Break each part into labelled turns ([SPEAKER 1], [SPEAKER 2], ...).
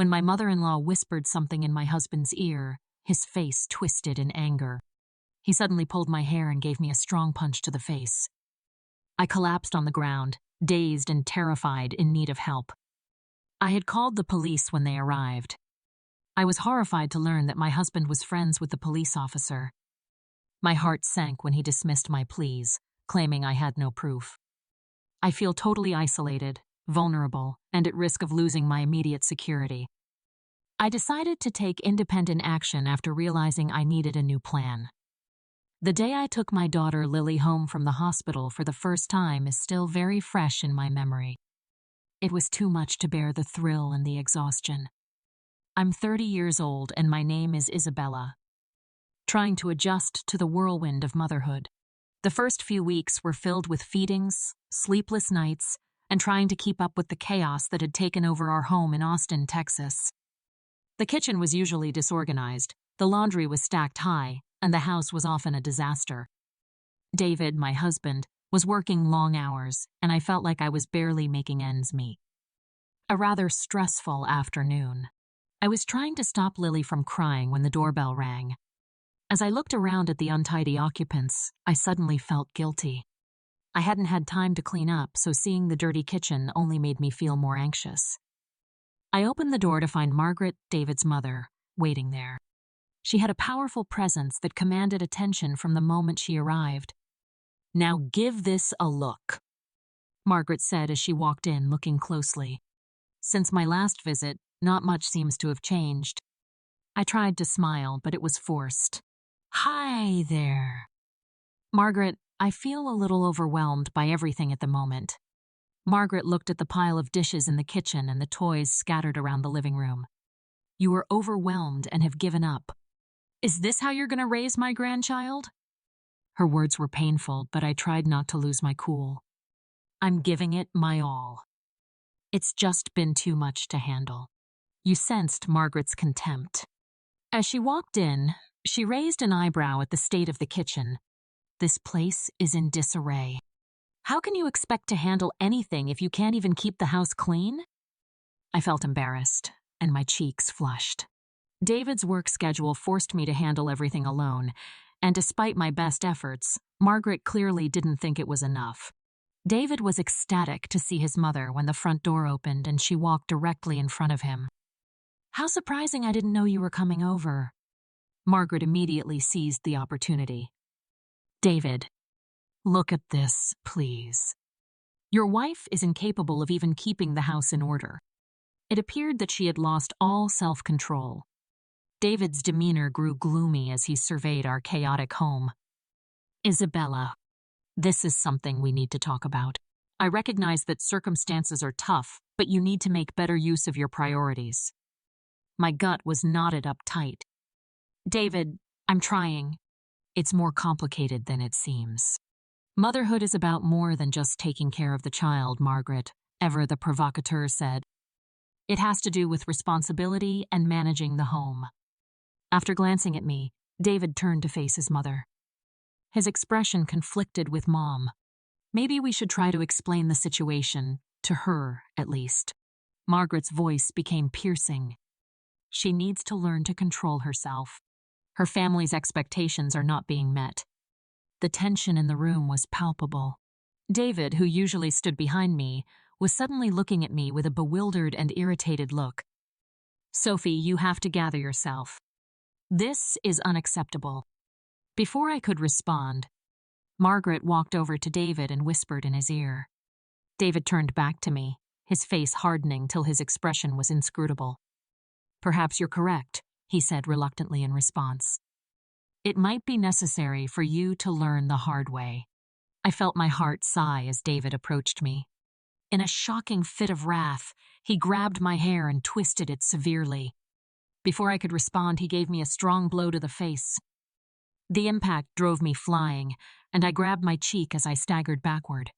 [SPEAKER 1] When my mother-in-law whispered something in my husband's ear, his face twisted in anger. He suddenly pulled my hair and gave me a strong punch to the face. I collapsed on the ground, dazed and terrified, in need of help. I had called the police when they arrived. I was horrified to learn that my husband was friends with the police officer. My heart sank when he dismissed my pleas, claiming I had no proof. I feel totally isolated, vulnerable, and at risk of losing my immediate security. I decided to take independent action after realizing I needed a new plan. The day I took my daughter Lily home from the hospital for the first time is still very fresh in my memory. It was too much to bear the thrill and the exhaustion. I'm 30 years old and my name is Isabella. Trying to adjust to the whirlwind of motherhood. The first few weeks were filled with feedings, sleepless nights, and trying to keep up with the chaos that had taken over our home in Austin, Texas. The kitchen was usually disorganized, the laundry was stacked high, and the house was often a disaster. David, my husband, was working long hours, and I felt like I was barely making ends meet. A rather stressful afternoon. I was trying to stop Lily from crying when the doorbell rang. As I looked around at the untidy occupants, I suddenly felt guilty. I hadn't had time to clean up, so seeing the dirty kitchen only made me feel more anxious. I opened the door to find Margaret, David's mother, waiting there. She had a powerful presence that commanded attention from the moment she arrived. "Now give this a look," Margaret said as she walked in, looking closely. Since my last visit, not much seems to have changed. I tried to smile, but it was forced. "Hi there." "Margaret, I feel a little overwhelmed by everything at the moment." Margaret looked at the pile of dishes in the kitchen and the toys scattered around the living room. "You are overwhelmed and have given up. Is this how you're going to raise my grandchild?" Her words were painful, but I tried not to lose my cool. "I'm giving it my all. It's just been too much to handle." You sensed Margaret's contempt. As she walked in, she raised an eyebrow at the state of the kitchen. "This place is in disarray. How can you expect to handle anything if you can't even keep the house clean?" I felt embarrassed, and my cheeks flushed. David's work schedule forced me to handle everything alone, and despite my best efforts, Margaret clearly didn't think it was enough. David was ecstatic to see his mother when the front door opened and she walked directly in front of him. "How surprising I didn't know you were coming over." Margaret immediately seized the opportunity. "David, look at this, please. Your wife is incapable of even keeping the house in order." It appeared that she had lost all self-control. David's demeanor grew gloomy as he surveyed our chaotic home. "Isabella, this is something we need to talk about. I recognize that circumstances are tough, but you need to make better use of your priorities." My gut was knotted up tight. "David, I'm trying. It's more complicated than it seems. Motherhood is about more than just taking care of the child, Margaret," Ever the provocateur said. "It has to do with responsibility and managing the home." After glancing at me, David turned to face his mother. His expression conflicted with Mom. "Maybe we should try to explain the situation, to her at least." Margaret's voice became piercing. "She needs to learn to control herself. Her family's expectations are not being met." The tension in the room was palpable. David, who usually stood behind me, was suddenly looking at me with a bewildered and irritated look. "Sophie, you have to gather yourself. This is unacceptable." Before I could respond, Margaret walked over to David and whispered in his ear. David turned back to me, his face hardening till his expression was inscrutable. "Perhaps you're correct," he said reluctantly in response. "It might be necessary for you to learn the hard way." I felt my heart sigh as David approached me. In a shocking fit of wrath, he grabbed my hair and twisted it severely. Before I could respond, he gave me a strong blow to the face. The impact drove me flying, and I grabbed my cheek as I staggered backward.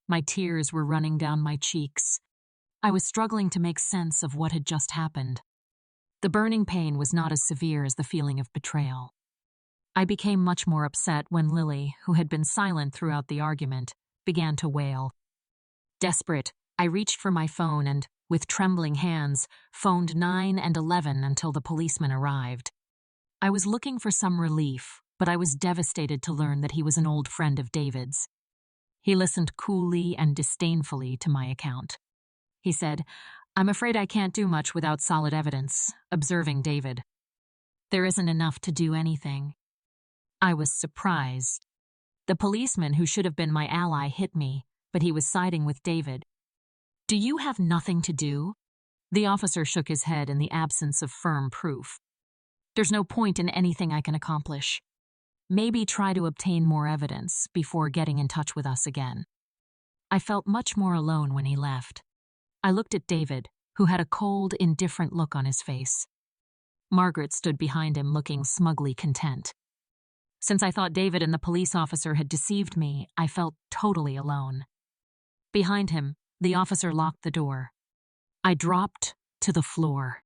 [SPEAKER 1] My tears were running down my cheeks. I was struggling to make sense of what had just happened. The burning pain was not as severe as the feeling of betrayal. I became much more upset when Lily, who had been silent throughout the argument, began to wail. Desperate, I reached for my phone and, with trembling hands, phoned 911 until the policeman arrived. I was looking for some relief, but I was devastated to learn that he was an old friend of David's. He listened coolly and disdainfully to my account. He said, "I'm afraid I can't do much without solid evidence," observing David. "There isn't enough to do anything." I was surprised. The policeman who should have been my ally hit me, but he was siding with David. "Do you have nothing to do?" The officer shook his head in the absence of firm proof. "There's no point in anything I can accomplish. Maybe try to obtain more evidence before getting in touch with us again." I felt much more alone when he left. I looked at David, who had a cold, indifferent look on his face. Margaret stood behind him looking smugly content. Since I thought David and the police officer had deceived me, I felt totally alone. Behind him, the officer locked the door. I dropped to the floor,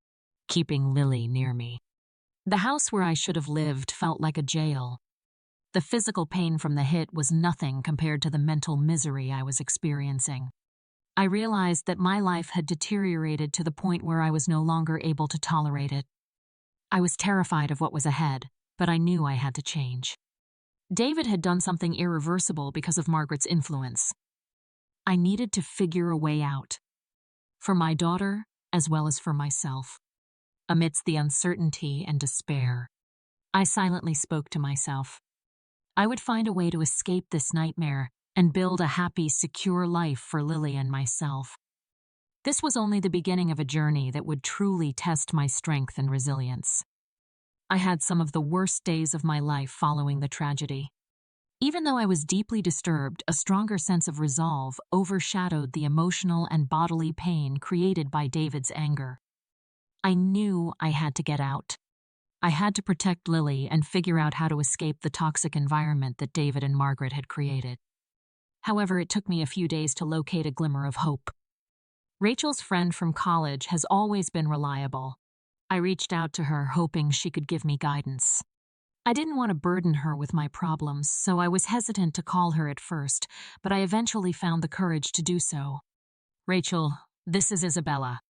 [SPEAKER 1] keeping Lily near me. The house where I should have lived felt like a jail. The physical pain from the hit was nothing compared to the mental misery I was experiencing. I realized that my life had deteriorated to the point where I was no longer able to tolerate it. I was terrified of what was ahead, but I knew I had to change. David had done something irreversible because of Margaret's influence. I needed to figure a way out, for my daughter as well as for myself. Amidst the uncertainty and despair, I silently spoke to myself. I would find a way to escape this nightmare and build a happy, secure life for Lily and myself. This was only the beginning of a journey that would truly test my strength and resilience. I had some of the worst days of my life following the tragedy. Even though I was deeply disturbed, a stronger sense of resolve overshadowed the emotional and bodily pain created by David's anger. I knew I had to get out. I had to protect Lily and figure out how to escape the toxic environment that David and Margaret had created. However, it took me a few days to locate a glimmer of hope. Rachel's friend from college has always been reliable. I reached out to her, hoping she could give me guidance. I didn't want to burden her with my problems, so I was hesitant to call her at first, but I eventually found the courage to do so. "Rachel, this is Isabella.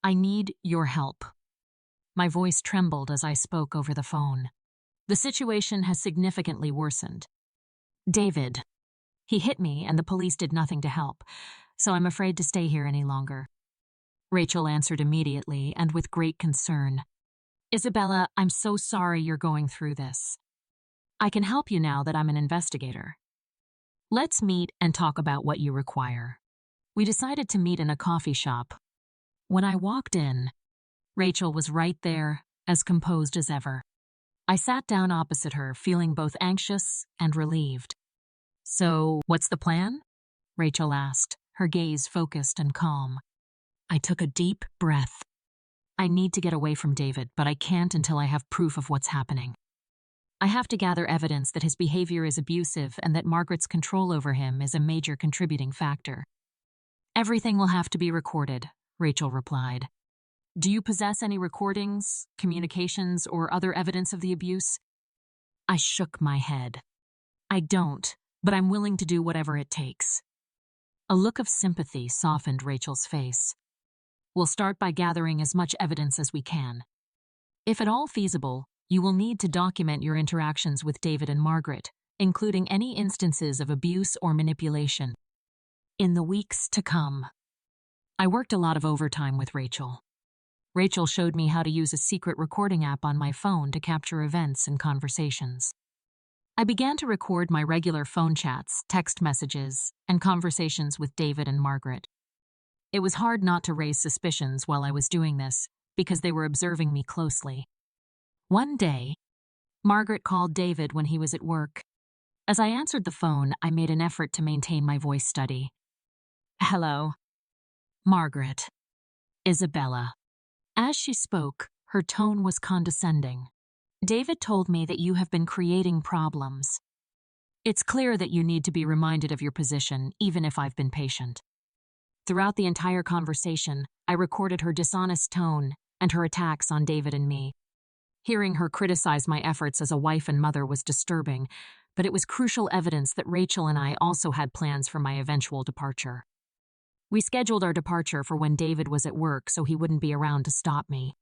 [SPEAKER 1] I need your help." My voice trembled as I spoke over the phone. "The situation has significantly worsened. David. He hit me and the police did nothing to help, so I'm afraid to stay here any longer." Rachel answered immediately and with great concern. "Isabella, I'm so sorry you're going through this. I can help you now that I'm an investigator. Let's meet and talk about what you require." We decided to meet in a coffee shop. When I walked in, Rachel was right there, as composed as ever. I sat down opposite her, feeling both anxious and relieved. "So, what's the plan?" Rachel asked, her gaze focused and calm. I took a deep breath. I need to get away from David, but I can't until I have proof of what's happening. I have to gather evidence that his behavior is abusive and that Margaret's control over him is a major contributing factor. "Everything will have to be recorded," Rachel replied. "Do you possess any recordings, communications, or other evidence of the abuse?" I shook my head. "I don't, but I'm willing to do whatever it takes." A look of sympathy softened Rachel's face. "We'll start by gathering as much evidence as we can. If at all feasible, you will need to document your interactions with David and Margaret, including any instances of abuse or manipulation. In the weeks to come." I worked a lot of overtime with Rachel. Rachel showed me how to use a secret recording app on my phone to capture events and conversations. I began to record my regular phone chats, text messages, and conversations with David and Margaret. It was hard not to raise suspicions while I was doing this, because they were observing me closely. One day, Margaret called David when he was at work. As I answered the phone, I made an effort to maintain my voice steady. "Hello." "Margaret." "Isabella." As she spoke, her tone was condescending. "David told me that you have been creating problems. It's clear that you need to be reminded of your position, even if I've been patient." Throughout the entire conversation, I recorded her dishonest tone and her attacks on David and me. Hearing her criticize my efforts as a wife and mother was disturbing, but it was crucial evidence that Rachel and I also had plans for my eventual departure. We scheduled our departure for when David was at work so he wouldn't be around to stop me.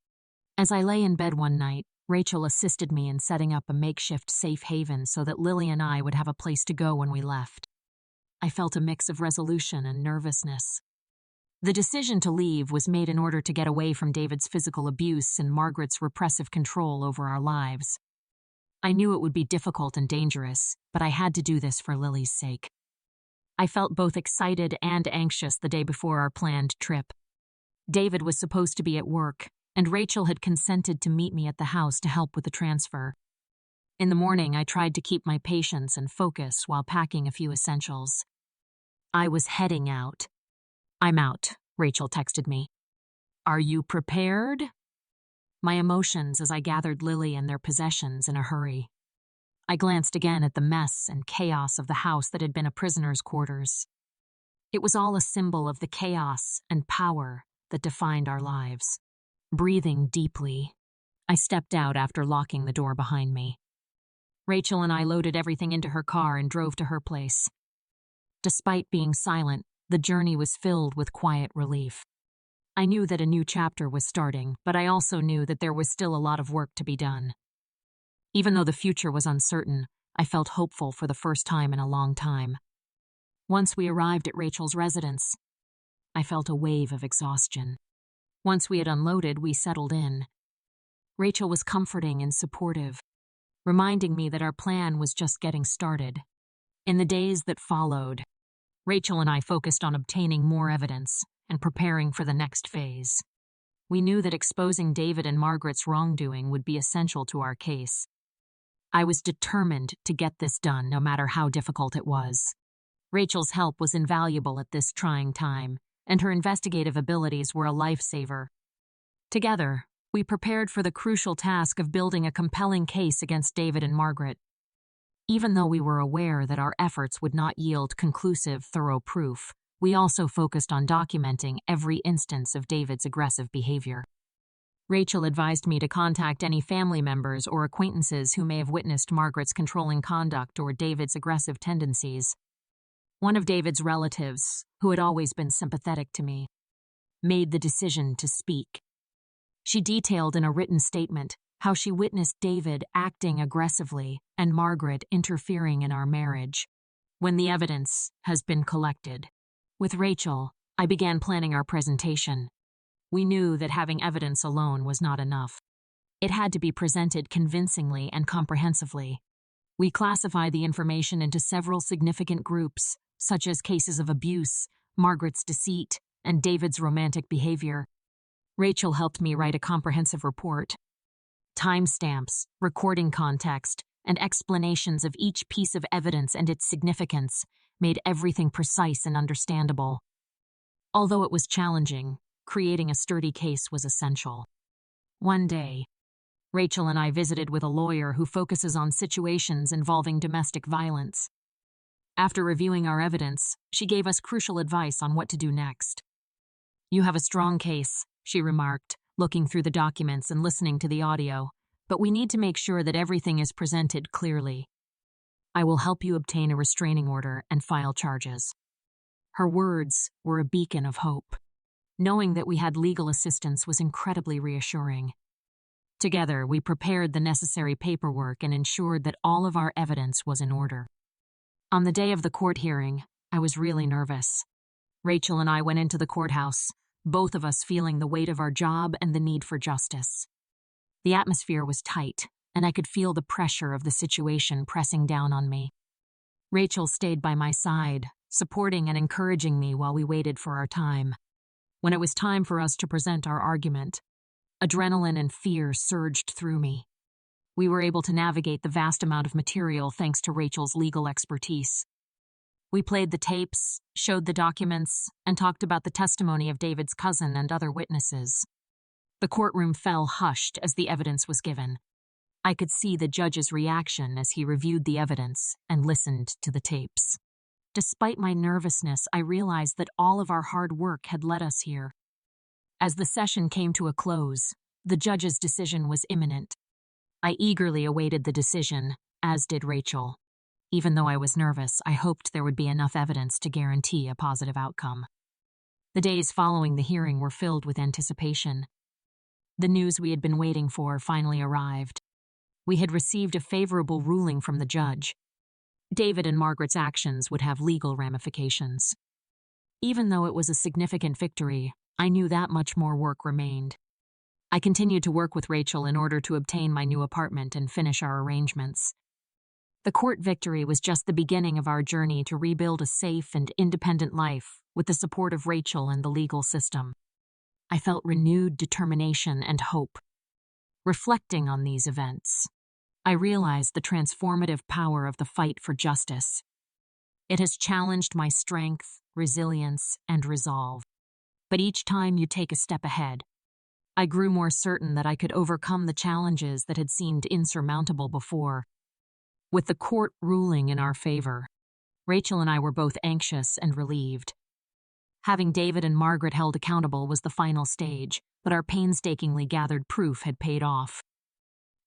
[SPEAKER 1] As I lay in bed one night, Rachel assisted me in setting up a makeshift safe haven so that Lily and I would have a place to go when we left. I felt a mix of resolution and nervousness. The decision to leave was made in order to get away from David's physical abuse and Margaret's repressive control over our lives. I knew it would be difficult and dangerous, but I had to do this for Lily's sake. I felt both excited and anxious the day before our planned trip. David was supposed to be at work, and Rachel had consented to meet me at the house to help with the transfer. In the morning, I tried to keep my patience and focus while packing a few essentials. I was heading out. "I'm out," Rachel texted me. "Are you prepared?" My emotions as I gathered Lily and their possessions in a hurry. I glanced again at the mess and chaos of the house that had been a prisoner's quarters. It was all a symbol of the chaos and power that defined our lives. Breathing deeply, I stepped out after locking the door behind me. Rachel and I loaded everything into her car and drove to her place. Despite being silent, the journey was filled with quiet relief. I knew that a new chapter was starting, but I also knew that there was still a lot of work to be done. Even though the future was uncertain, I felt hopeful for the first time in a long time. Once we arrived at Rachel's residence, I felt a wave of exhaustion. Once we had unloaded, we settled in. Rachel was comforting and supportive, reminding me that our plan was just getting started. In the days that followed, Rachel and I focused on obtaining more evidence and preparing for the next phase. We knew that exposing David and Margaret's wrongdoing would be essential to our case. I was determined to get this done no matter how difficult it was. Rachel's help was invaluable at this trying time, and her investigative abilities were a lifesaver. Together, we prepared for the crucial task of building a compelling case against David and Margaret. Even though we were aware that our efforts would not yield conclusive, thorough proof, we also focused on documenting every instance of David's aggressive behavior. Rachel advised me to contact any family members or acquaintances who may have witnessed Margaret's controlling conduct or David's aggressive tendencies. One of David's relatives, who had always been sympathetic to me, made the decision to speak. She detailed in a written statement how she witnessed David acting aggressively and Margaret interfering in our marriage. When the evidence has been collected, with Rachel, I began planning our presentation. We knew that having evidence alone was not enough. It had to be presented convincingly and comprehensively. We classified the information into several significant groups, such as cases of abuse, Margaret's deceit, and David's romantic behavior. Rachel helped me write a comprehensive report. Timestamps, recording context, and explanations of each piece of evidence and its significance made everything precise and understandable. Although it was challenging, creating a sturdy case was essential. One day, Rachel and I visited with a lawyer who focuses on situations involving domestic violence. After reviewing our evidence, she gave us crucial advice on what to do next. "You have a strong case," she remarked, looking through the documents and listening to the audio, "but we need to make sure that everything is presented clearly. I will help you obtain a restraining order and file charges." Her words were a beacon of hope. Knowing that we had legal assistance was incredibly reassuring. Together, we prepared the necessary paperwork and ensured that all of our evidence was in order. On the day of the court hearing, I was really nervous. Rachel and I went into the courthouse, both of us feeling the weight of our job and the need for justice. The atmosphere was tight, and I could feel the pressure of the situation pressing down on me. Rachel stayed by my side, supporting and encouraging me while we waited for our time. When it was time for us to present our argument, adrenaline and fear surged through me. We were able to navigate the vast amount of material thanks to Rachel's legal expertise. We played the tapes, showed the documents, and talked about the testimony of David's cousin and other witnesses. The courtroom fell hushed as the evidence was given. I could see the judge's reaction as he reviewed the evidence and listened to the tapes. Despite my nervousness, I realized that all of our hard work had led us here. As the session came to a close, the judge's decision was imminent. I eagerly awaited the decision, as did Rachel. Even though I was nervous, I hoped there would be enough evidence to guarantee a positive outcome. The days following the hearing were filled with anticipation. The news we had been waiting for finally arrived. We had received a favorable ruling from the judge. David and Margaret's actions would have legal ramifications. Even though it was a significant victory, I knew that much more work remained. I continued to work with Rachel in order to obtain my new apartment and finish our arrangements. The court victory was just the beginning of our journey to rebuild a safe and independent life with the support of Rachel and the legal system. I felt renewed determination and hope. Reflecting on these events, I realized the transformative power of the fight for justice. It has challenged my strength, resilience, and resolve. But each time you take a step ahead, I grew more certain that I could overcome the challenges that had seemed insurmountable before. With the court ruling in our favor, Rachel and I were both anxious and relieved. Having David and Margaret held accountable was the final stage, but our painstakingly gathered proof had paid off.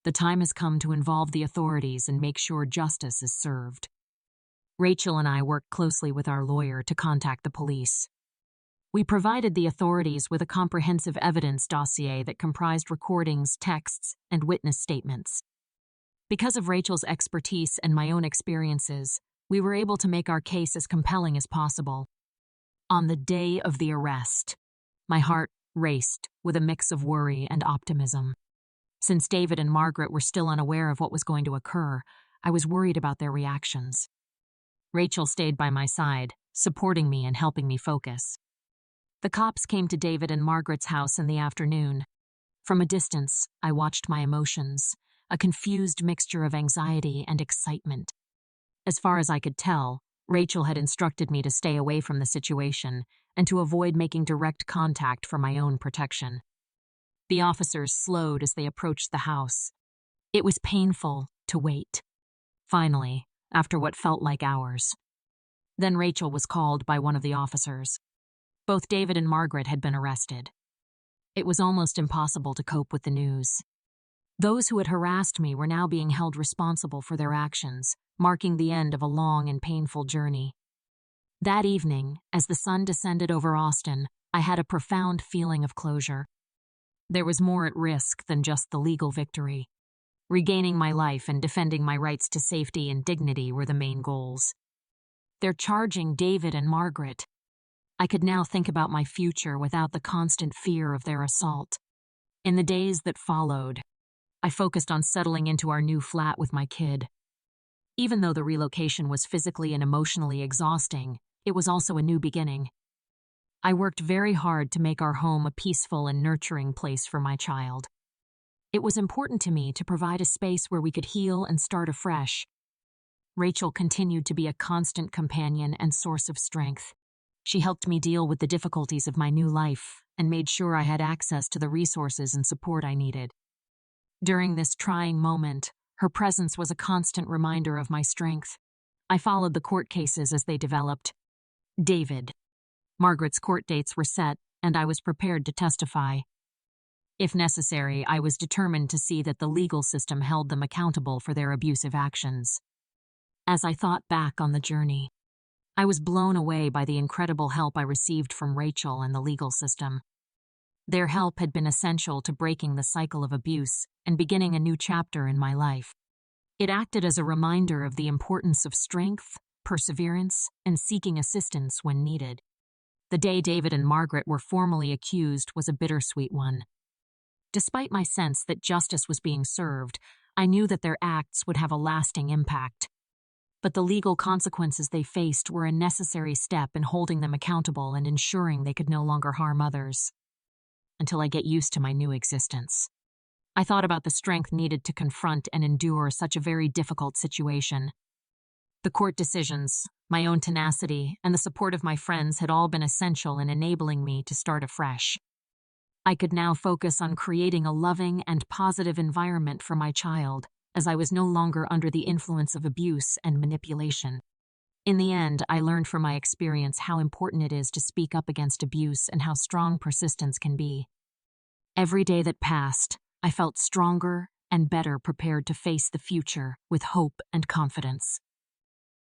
[SPEAKER 1] The time has come to involve the authorities and make sure justice is served. Rachel and I worked closely with our lawyer to contact the police. We provided the authorities with a comprehensive evidence dossier that comprised recordings, texts, and witness statements. Because of Rachel's expertise and my own experiences, we were able to make our case as compelling as possible. On the day of the arrest, my heart raced with a mix of worry and optimism. Since David and Margaret were still unaware of what was going to occur, I was worried about their reactions. Rachel stayed by my side, supporting me and helping me focus. The cops came to David and Margaret's house in the afternoon. From a distance, I watched my emotions, a confused mixture of anxiety and excitement. As far as I could tell, Rachel had instructed me to stay away from the situation and to avoid making direct contact for my own protection. The officers slowed as they approached the house. It was painful to wait. Finally, after what felt like hours. Then Rachel was called by one of the officers. Both David and Margaret had been arrested. It was almost impossible to cope with the news. Those who had harassed me were now being held responsible for their actions, marking the end of a long and painful journey. That evening, as the sun descended over Austin, I had a profound feeling of closure. There was more at risk than just the legal victory. Regaining my life and defending my rights to safety and dignity were the main goals. They're charging David and Margaret. I could now think about my future without the constant fear of their assault. In the days that followed, I focused on settling into our new flat with my kid. Even though the relocation was physically and emotionally exhausting, it was also a new beginning. I worked very hard to make our home a peaceful and nurturing place for my child. It was important to me to provide a space where we could heal and start afresh. Rachel continued to be a constant companion and source of strength. She helped me deal with the difficulties of my new life and made sure I had access to the resources and support I needed. During this trying moment, her presence was a constant reminder of my strength. I followed the court cases as they developed. David. Margaret's court dates were set, and I was prepared to testify. If necessary, I was determined to see that the legal system held them accountable for their abusive actions. As I thought back on the journey, I was blown away by the incredible help I received from Rachel and the legal system. Their help had been essential to breaking the cycle of abuse and beginning a new chapter in my life. It acted as a reminder of the importance of strength, perseverance, and seeking assistance when needed. The day David and Margaret were formally accused was a bittersweet one. Despite my sense that justice was being served, I knew that their acts would have a lasting impact. But the legal consequences they faced were a necessary step in holding them accountable and ensuring they could no longer harm others. Until I get used to my new existence. I thought about the strength needed to confront and endure such a very difficult situation. The court decisions, my own tenacity, and the support of my friends had all been essential in enabling me to start afresh. I could now focus on creating a loving and positive environment for my child, as I was no longer under the influence of abuse and manipulation. In the end, I learned from my experience how important it is to speak up against abuse and how strong persistence can be. Every day that passed, I felt stronger and better prepared to face the future with hope and confidence.